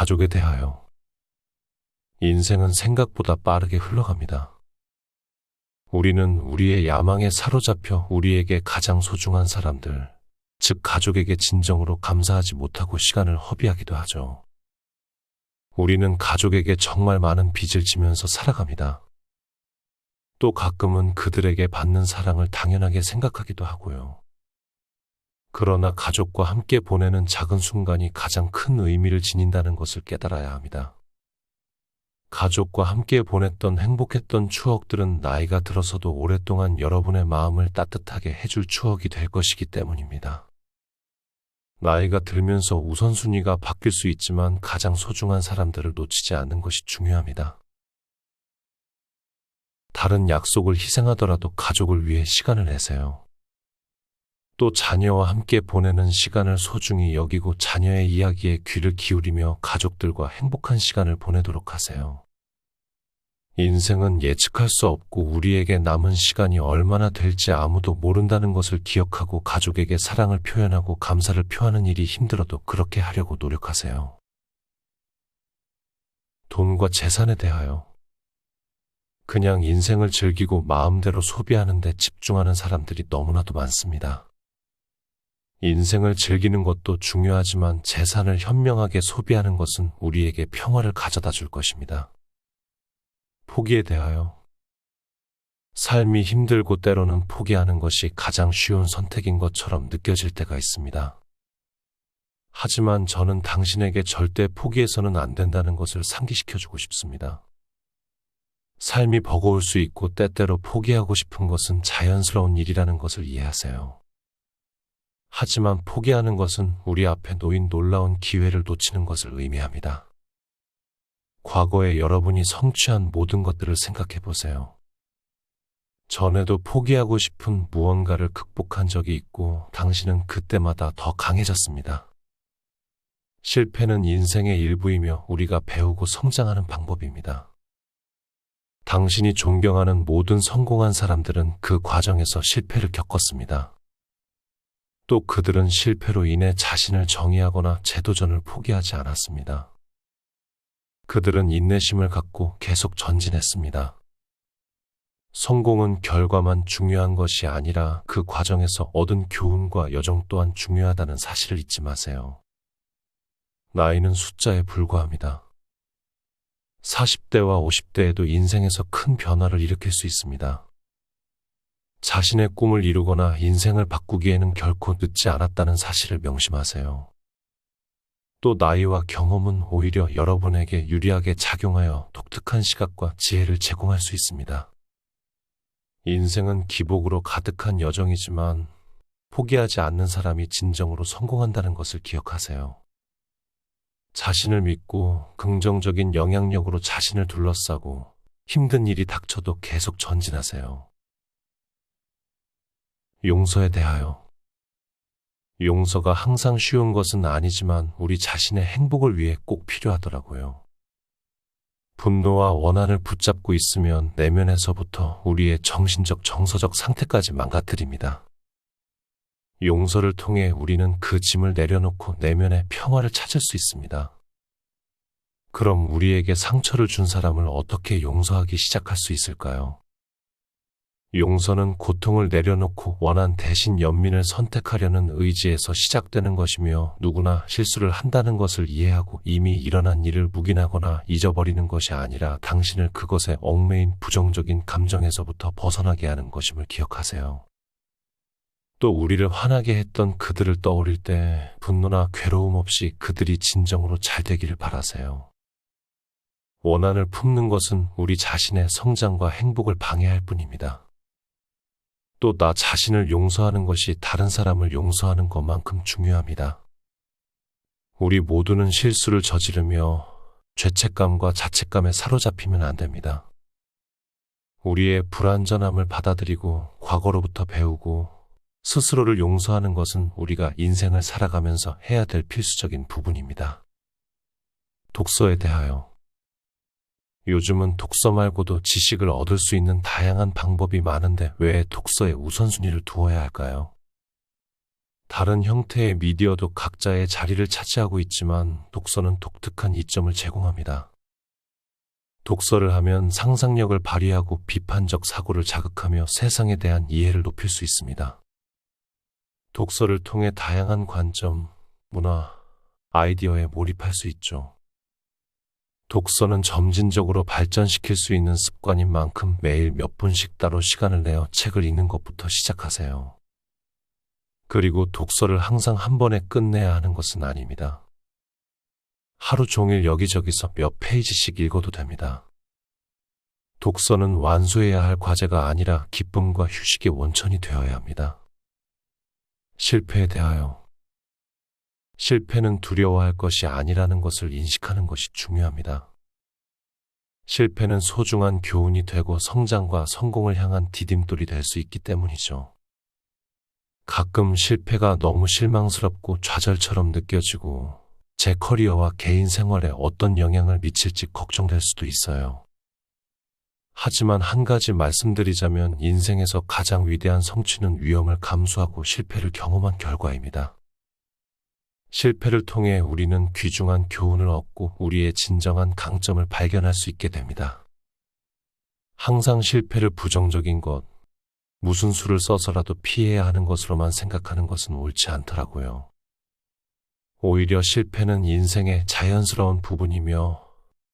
가족에 대하여. 인생은 생각보다 빠르게 흘러갑니다. 우리는 우리의 야망에 사로잡혀 우리에게 가장 소중한 사람들, 즉 가족에게 진정으로 감사하지 못하고 시간을 허비하기도 하죠. 우리는 가족에게 정말 많은 빚을 지면서 살아갑니다. 또 가끔은 그들에게 받는 사랑을 당연하게 생각하기도 하고요. 그러나 가족과 함께 보내는 작은 순간이 가장 큰 의미를 지닌다는 것을 깨달아야 합니다. 가족과 함께 보냈던 행복했던 추억들은 나이가 들어서도 오랫동안 여러분의 마음을 따뜻하게 해줄 추억이 될 것이기 때문입니다. 나이가 들면서 우선순위가 바뀔 수 있지만 가장 소중한 사람들을 놓치지 않는 것이 중요합니다. 다른 약속을 희생하더라도 가족을 위해 시간을 내세요. 또 자녀와 함께 보내는 시간을 소중히 여기고 자녀의 이야기에 귀를 기울이며 가족들과 행복한 시간을 보내도록 하세요. 인생은 예측할 수 없고 우리에게 남은 시간이 얼마나 될지 아무도 모른다는 것을 기억하고 가족에게 사랑을 표현하고 감사를 표하는 일이 힘들어도 그렇게 하려고 노력하세요. 돈과 재산에 대하여. 그냥 인생을 즐기고 마음대로 소비하는 데 집중하는 사람들이 너무나도 많습니다. 인생을 즐기는 것도 중요하지만 재산을 현명하게 소비하는 것은 우리에게 평화를 가져다 줄 것입니다. 포기에 대하여. 삶이 힘들고 때로는 포기하는 것이 가장 쉬운 선택인 것처럼 느껴질 때가 있습니다. 하지만 저는 당신에게 절대 포기해서는 안 된다는 것을 상기시켜주고 싶습니다. 삶이 버거울 수 있고 때때로 포기하고 싶은 것은 자연스러운 일이라는 것을 이해하세요. 하지만 포기하는 것은 우리 앞에 놓인 놀라운 기회를 놓치는 것을 의미합니다. 과거에 여러분이 성취한 모든 것들을 생각해 보세요. 전에도 포기하고 싶은 무언가를 극복한 적이 있고 당신은 그때마다 더 강해졌습니다. 실패는 인생의 일부이며 우리가 배우고 성장하는 방법입니다. 당신이 존경하는 모든 성공한 사람들은 그 과정에서 실패를 겪었습니다. 또 그들은 실패로 인해 자신을 정의하거나 재도전을 포기하지 않았습니다. 그들은 인내심을 갖고 계속 전진했습니다. 성공은 결과만 중요한 것이 아니라 그 과정에서 얻은 교훈과 여정 또한 중요하다는 사실을 잊지 마세요. 나이는 숫자에 불과합니다. 40대와 50대에도 인생에서 큰 변화를 일으킬 수 있습니다. 자신의 꿈을 이루거나 인생을 바꾸기에는 결코 늦지 않았다는 사실을 명심하세요. 또 나이와 경험은 오히려 여러분에게 유리하게 작용하여 독특한 시각과 지혜를 제공할 수 있습니다. 인생은 기복으로 가득한 여정이지만 포기하지 않는 사람이 진정으로 성공한다는 것을 기억하세요. 자신을 믿고 긍정적인 영향력으로 자신을 둘러싸고 힘든 일이 닥쳐도 계속 전진하세요. 용서에 대하여. 용서가 항상 쉬운 것은 아니지만 우리 자신의 행복을 위해 꼭 필요하더라고요. 분노와 원한을 붙잡고 있으면 내면에서부터 우리의 정신적, 정서적 상태까지 망가뜨립니다. 용서를 통해 우리는 그 짐을 내려놓고 내면의 평화를 찾을 수 있습니다. 그럼 우리에게 상처를 준 사람을 어떻게 용서하기 시작할 수 있을까요? 용서는 고통을 내려놓고 원한 대신 연민을 선택하려는 의지에서 시작되는 것이며 누구나 실수를 한다는 것을 이해하고 이미 일어난 일을 묵인하거나 잊어버리는 것이 아니라 당신을 그것에 얽매인 부정적인 감정에서부터 벗어나게 하는 것임을 기억하세요. 또 우리를 화나게 했던 그들을 떠올릴 때 분노나 괴로움 없이 그들이 진정으로 잘 되기를 바라세요. 원한을 품는 것은 우리 자신의 성장과 행복을 방해할 뿐입니다. 또 나 자신을 용서하는 것이 다른 사람을 용서하는 것만큼 중요합니다. 우리 모두는 실수를 저지르며 죄책감과 자책감에 사로잡히면 안 됩니다. 우리의 불완전함을 받아들이고 과거로부터 배우고 스스로를 용서하는 것은 우리가 인생을 살아가면서 해야 될 필수적인 부분입니다. 독서에 대하여. 요즘은 독서 말고도 지식을 얻을 수 있는 다양한 방법이 많은데 왜 독서에 우선순위를 두어야 할까요? 다른 형태의 미디어도 각자의 자리를 차지하고 있지만 독서는 독특한 이점을 제공합니다. 독서를 하면 상상력을 발휘하고 비판적 사고를 자극하며 세상에 대한 이해를 높일 수 있습니다. 독서를 통해 다양한 관점, 문화, 아이디어에 몰입할 수 있죠. 독서는 점진적으로 발전시킬 수 있는 습관인 만큼 매일 몇 분씩 따로 시간을 내어 책을 읽는 것부터 시작하세요. 그리고 독서를 항상 한 번에 끝내야 하는 것은 아닙니다. 하루 종일 여기저기서 몇 페이지씩 읽어도 됩니다. 독서는 완수해야 할 과제가 아니라 기쁨과 휴식의 원천이 되어야 합니다. 실패에 대하여. 실패는 두려워할 것이 아니라는 것을 인식하는 것이 중요합니다. 실패는 소중한 교훈이 되고 성장과 성공을 향한 디딤돌이 될 수 있기 때문이죠. 가끔 실패가 너무 실망스럽고 좌절처럼 느껴지고 제 커리어와 개인 생활에 어떤 영향을 미칠지 걱정될 수도 있어요. 하지만 한 가지 말씀드리자면 인생에서 가장 위대한 성취는 위험을 감수하고 실패를 경험한 결과입니다. 실패를 통해 우리는 귀중한 교훈을 얻고 우리의 진정한 강점을 발견할 수 있게 됩니다. 항상 실패를 부정적인 것, 무슨 수를 써서라도 피해야 하는 것으로만 생각하는 것은 옳지 않더라고요. 오히려 실패는 인생의 자연스러운 부분이며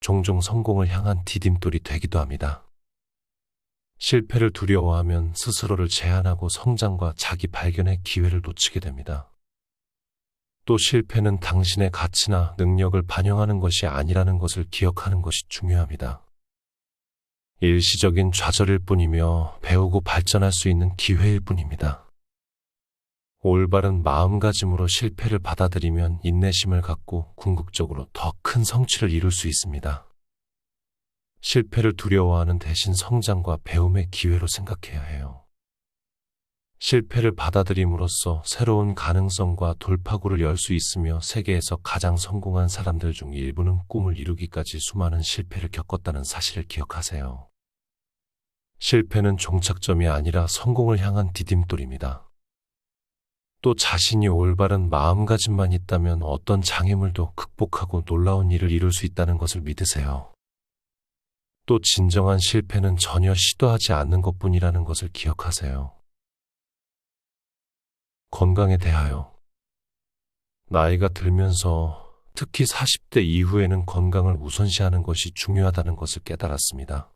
종종 성공을 향한 디딤돌이 되기도 합니다. 실패를 두려워하면 스스로를 제한하고 성장과 자기 발견의 기회를 놓치게 됩니다. 또 실패는 당신의 가치나 능력을 반영하는 것이 아니라는 것을 기억하는 것이 중요합니다. 일시적인 좌절일 뿐이며 배우고 발전할 수 있는 기회일 뿐입니다. 올바른 마음가짐으로 실패를 받아들이면 인내심을 갖고 궁극적으로 더 큰 성취를 이룰 수 있습니다. 실패를 두려워하는 대신 성장과 배움의 기회로 생각해야 해요. 실패를 받아들임으로써 새로운 가능성과 돌파구를 열 수 있으며 세계에서 가장 성공한 사람들 중 일부는 꿈을 이루기까지 수많은 실패를 겪었다는 사실을 기억하세요. 실패는 종착점이 아니라 성공을 향한 디딤돌입니다. 또 자신이 올바른 마음가짐만 있다면 어떤 장애물도 극복하고 놀라운 일을 이룰 수 있다는 것을 믿으세요. 또 진정한 실패는 전혀 시도하지 않는 것뿐이라는 것을 기억하세요. 건강에 대하여. 나이가 들면서 특히 40대 이후에는 건강을 우선시하는 것이 중요하다는 것을 깨달았습니다.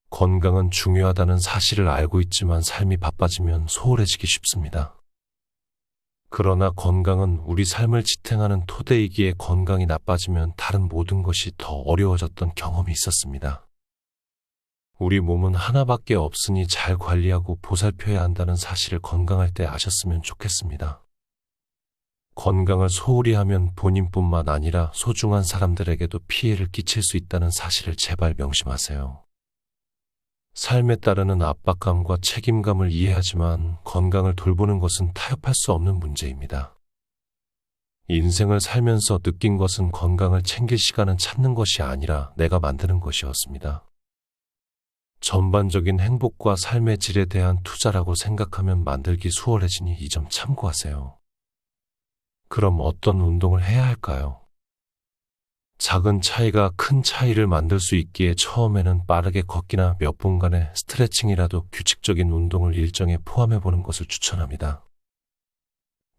건강은 중요하다는 사실을 알고 있지만 삶이 바빠지면 소홀해지기 쉽습니다. 그러나 건강은 우리 삶을 지탱하는 토대이기에 건강이 나빠지면 다른 모든 것이 더 어려워졌던 경험이 있었습니다. 우리 몸은 하나밖에 없으니 잘 관리하고 보살펴야 한다는 사실을 건강할 때 아셨으면 좋겠습니다. 건강을 소홀히 하면 본인뿐만 아니라 소중한 사람들에게도 피해를 끼칠 수 있다는 사실을 제발 명심하세요. 삶에 따르는 압박감과 책임감을 이해하지만 건강을 돌보는 것은 타협할 수 없는 문제입니다. 인생을 살면서 느낀 것은 건강을 챙길 시간은 찾는 것이 아니라 내가 만드는 것이었습니다. 전반적인 행복과 삶의 질에 대한 투자라고 생각하면 만들기 수월해지니 이 점 참고하세요. 그럼 어떤 운동을 해야 할까요? 작은 차이가 큰 차이를 만들 수 있기에 처음에는 빠르게 걷기나 몇 분간의 스트레칭이라도 규칙적인 운동을 일정에 포함해보는 것을 추천합니다.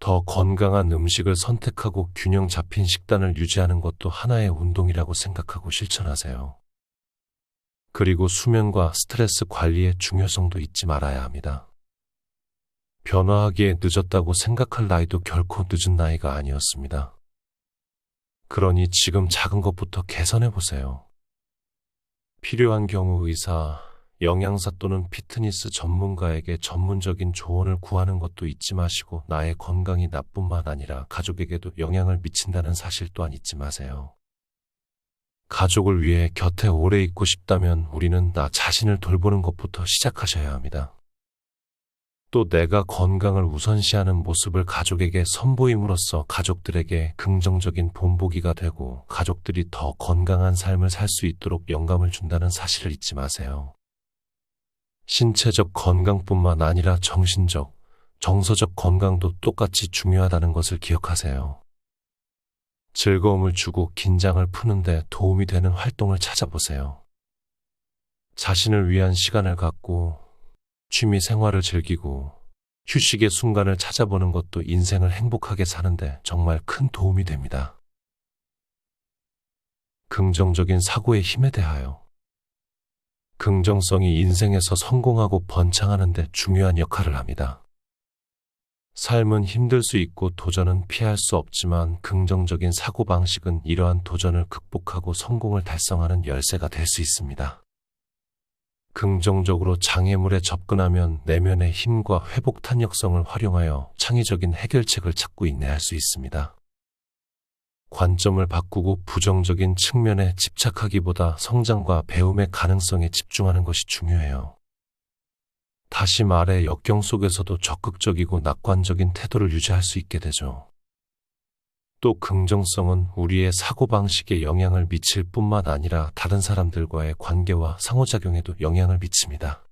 더 건강한 음식을 선택하고 균형 잡힌 식단을 유지하는 것도 하나의 운동이라고 생각하고 실천하세요. 그리고 수면과 스트레스 관리의 중요성도 잊지 말아야 합니다. 변화하기에 늦었다고 생각할 나이도 결코 늦은 나이가 아니었습니다. 그러니 지금 작은 것부터 개선해보세요. 필요한 경우 의사, 영양사 또는 피트니스 전문가에게 전문적인 조언을 구하는 것도 잊지 마시고 나의 건강이 나뿐만 아니라 가족에게도 영향을 미친다는 사실 또한 잊지 마세요. 가족을 위해 곁에 오래 있고 싶다면 우리는 나 자신을 돌보는 것부터 시작하셔야 합니다. 또 내가 건강을 우선시하는 모습을 가족에게 선보임으로써 가족들에게 긍정적인 본보기가 되고 가족들이 더 건강한 삶을 살 수 있도록 영감을 준다는 사실을 잊지 마세요. 신체적 건강뿐만 아니라 정신적, 정서적 건강도 똑같이 중요하다는 것을 기억하세요. 즐거움을 주고 긴장을 푸는데 도움이 되는 활동을 찾아보세요. 자신을 위한 시간을 갖고 취미 생활을 즐기고 휴식의 순간을 찾아보는 것도 인생을 행복하게 사는데 정말 큰 도움이 됩니다. 긍정적인 사고의 힘에 대하여. 긍정성이 인생에서 성공하고 번창하는 데 중요한 역할을 합니다. 삶은 힘들 수 있고 도전은 피할 수 없지만 긍정적인 사고방식은 이러한 도전을 극복하고 성공을 달성하는 열쇠가 될 수 있습니다. 긍정적으로 장애물에 접근하면 내면의 힘과 회복 탄력성을 활용하여 창의적인 해결책을 찾고 인내할 수 있습니다. 관점을 바꾸고 부정적인 측면에 집착하기보다 성장과 배움의 가능성에 집중하는 것이 중요해요. 다시 말해 역경 속에서도 적극적이고 낙관적인 태도를 유지할 수 있게 되죠. 또 긍정성은 우리의 사고방식에 영향을 미칠 뿐만 아니라 다른 사람들과의 관계와 상호작용에도 영향을 미칩니다.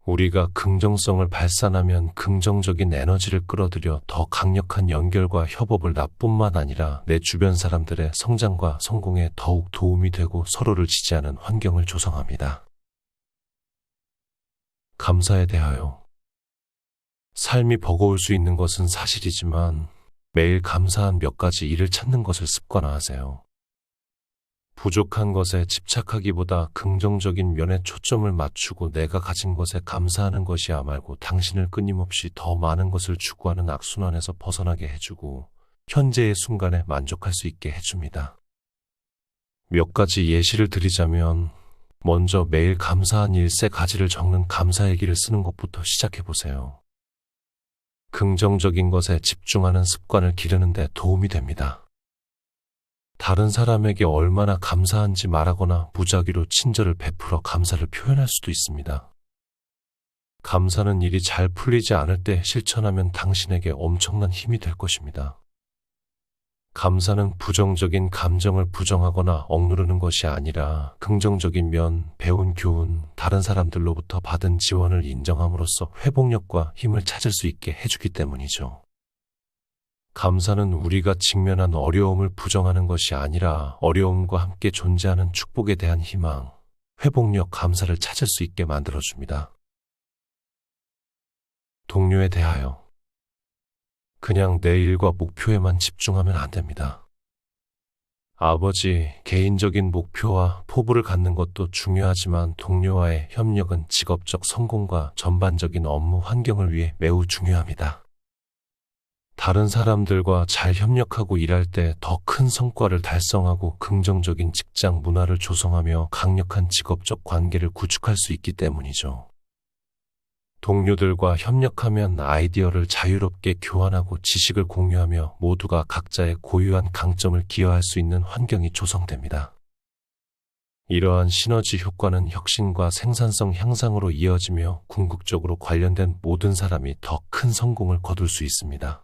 우리가 긍정성을 발산하면 긍정적인 에너지를 끌어들여 더 강력한 연결과 협업을 나뿐만 아니라 내 주변 사람들의 성장과 성공에 더욱 도움이 되고 서로를 지지하는 환경을 조성합니다. 감사에 대하여. 삶이 버거울 수 있는 것은 사실이지만 매일 감사한 몇 가지 일을 찾는 것을 습관화하세요. 부족한 것에 집착하기보다 긍정적인 면에 초점을 맞추고 내가 가진 것에 감사하는 것이야말고 당신을 끊임없이 더 많은 것을 추구하는 악순환에서 벗어나게 해주고 현재의 순간에 만족할 수 있게 해줍니다. 몇 가지 예시를 드리자면 먼저 매일 감사한 일세 가지를 적는 감사일기를 쓰는 것부터 시작해보세요. 긍정적인 것에 집중하는 습관을 기르는 데 도움이 됩니다. 다른 사람에게 얼마나 감사한지 말하거나 무작위로 친절을 베풀어 감사를 표현할 수도 있습니다. 감사는 일이 잘 풀리지 않을 때 실천하면 당신에게 엄청난 힘이 될 것입니다. 감사는 부정적인 감정을 부정하거나 억누르는 것이 아니라 긍정적인 면, 배운 교훈, 다른 사람들로부터 받은 지원을 인정함으로써 회복력과 힘을 찾을 수 있게 해주기 때문이죠. 감사는 우리가 직면한 어려움을 부정하는 것이 아니라 어려움과 함께 존재하는 축복에 대한 희망, 회복력, 감사를 찾을 수 있게 만들어줍니다. 동료에 대하여. 그냥 내 일과 목표에만 집중하면 안 됩니다. 아버지, 개인적인 목표와 포부를 갖는 것도 중요하지만 동료와의 협력은 직업적 성공과 전반적인 업무 환경을 위해 매우 중요합니다. 다른 사람들과 잘 협력하고 일할 때 더 큰 성과를 달성하고 긍정적인 직장 문화를 조성하며 강력한 직업적 관계를 구축할 수 있기 때문이죠. 동료들과 협력하면 아이디어를 자유롭게 교환하고 지식을 공유하며 모두가 각자의 고유한 강점을 기여할 수 있는 환경이 조성됩니다. 이러한 시너지 효과는 혁신과 생산성 향상으로 이어지며 궁극적으로 관련된 모든 사람이 더 큰 성공을 거둘 수 있습니다.